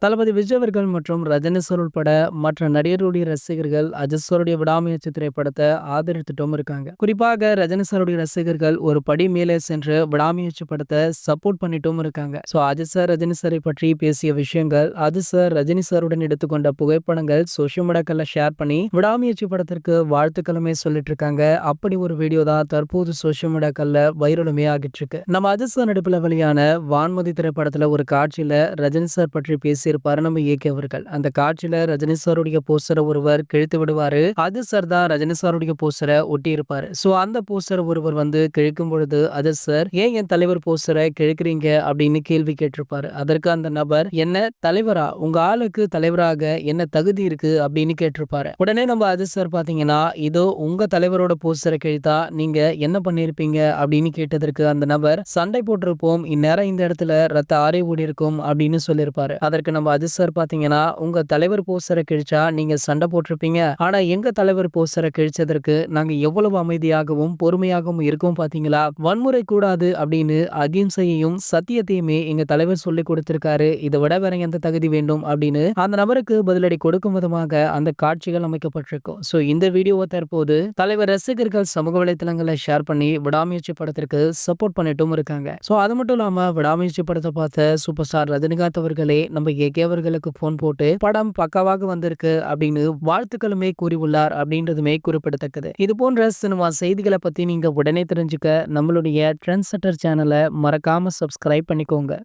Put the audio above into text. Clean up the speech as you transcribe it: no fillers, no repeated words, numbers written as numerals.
தளபதி விஜய் அவர்கள் மற்றும் ரஜினி சார் உட்பட மற்ற நடிகர்களுடைய ரசிகர்கள் அஜித் சாருடைய விடாமுயற்சி திரைப்படத்தை ஆதரித்துட்டும் இருக்காங்க. குறிப்பாக ரஜினி சாருடைய ரசிகர்கள் ஒரு படி மேலே சென்று விடாமுயற்சி படத்தை சப்போர்ட் பண்ணிட்டும் இருக்காங்க. அஜித் சார் ரஜினி சாரை பற்றி பேசிய விஷயங்கள், அஜித் சார் ரஜினி சாருடன் எடுத்துக்கொண்ட புகைப்படங்கள் சோசியல் மீடியாக்கள்ல ஷேர் பண்ணி விடாமுயற்சி படத்திற்கு வாழ்த்துக்களுமே சொல்லிட்டு இருக்காங்க. அப்படி ஒரு வீடியோ தான் தற்போது சோசியல் மீடியாக்கள்ல வைரலுமே ஆகிட்டு இருக்கு. நம்ம அஜித் சார் நடிப்புல வெளியான வான்மதி திரைப்படத்துல ஒரு காட்சியில ரஜினி சார் பற்றி பேசி இருப்பாரு நம்ம இயக்கி அவர்கள். அந்த காட்சியில ரஜினி சாருடைய போஸ்டரை ஒருவர் கிழித்து விடுவாரு. அஜித் சார் தான் ரஜினி சாருடைய போஸ்டரை ஒட்டி இருப்பாரு. அந்த போஸ்டர் ஒருவர் வந்து கிழிக்கும் பொழுது அஜித் சார், ஏன் என் தலைவர் போஸ்டரை கிழிக்கிறீங்க அப்படின்னு கேள்வி கேட்டிருப்பாரு. அதற்கு அந்த நபர், என்ன தலைவரா, உங்க ஆளுக்கு தலைவராக என்ன தகுதி இருக்கு அப்படின்னு கேட்டிருப்பாரு. உடனே நம்ம அஜித் சார் பாத்தீங்கன்னா, இதோ உங்க தலைவரோட போஸ்டரை கிழித்தா நீங்க என்ன பண்ணிருப்பீங்க அப்படின்னு கேட்டதற்கு அந்த நபர், சண்டை போட்டிருப்போம், இந்நேரம் இந்த இடத்துல ரத்த ஆறே ஓடி இருக்கும் அப்படின்னு சொல்லியிருப்பாரு. அதற்கு நம்ம அஜித் சார் பாத்தீங்கன்னா, உங்க தலைவர் போஸ்டரை கிழிச்சா நீங்க சண்டை போட்டிருப்பீங்க, ஆனா எங்க தலைவர் போஸ்டரை கிழிச்சதற்கு நாங்க எவ்வளவு அமைதியாகவும் பொறுமையாகவும் இருக்கோம் பாத்தீங்களா, வன்முறை கூடாது அப்படின்னு அகிம்சையையும் சத்தியத்தையுமே எங்க தலைவர் சொல்லி கொடுத்திருக்காரு, இதை விட வேற எந்த தகுதி வேண்டும் அப்படின்னு அந்த நபருக்கு பதிலடி கொடுக்கும் விதமாக அந்த காட்சிகள் அமைக்கப்பட்டிருக்கும். இந்த வீடியோவை தற்போது தலைவர் ரசிகர்கள் சமூக வலைதளங்களை ஷேர் பண்ணி விடாமுயற்சி படத்திற்கு சப்போர்ட் பண்ணிட்டும் இருக்காங்க. அது மட்டும் இல்லாம விடாமுயற்சி படத்தை பார்த்த சூப்பர் ஸ்டார் ரஜினிகாந்த் அவர்களே நம்ம ஏகே அவர்களுக்கு போன் போட்டு படம் பக்காவாக வந்திருக்கு அப்படின்னு வாழ்த்துக்களுமே கூறியுள்ளார் அப்படின்றதுமே குறிப்பிடத்தக்கது. இது போன்ற சினிமா செய்திகளை பத்தி நீங்க உடனே தெரிஞ்சுக்க நம்மளுடைய ட்ரெண்ட் செட்டர் சேனலை மறக்காம சப்ஸ்கிரைப் பண்ணிக்கோங்க.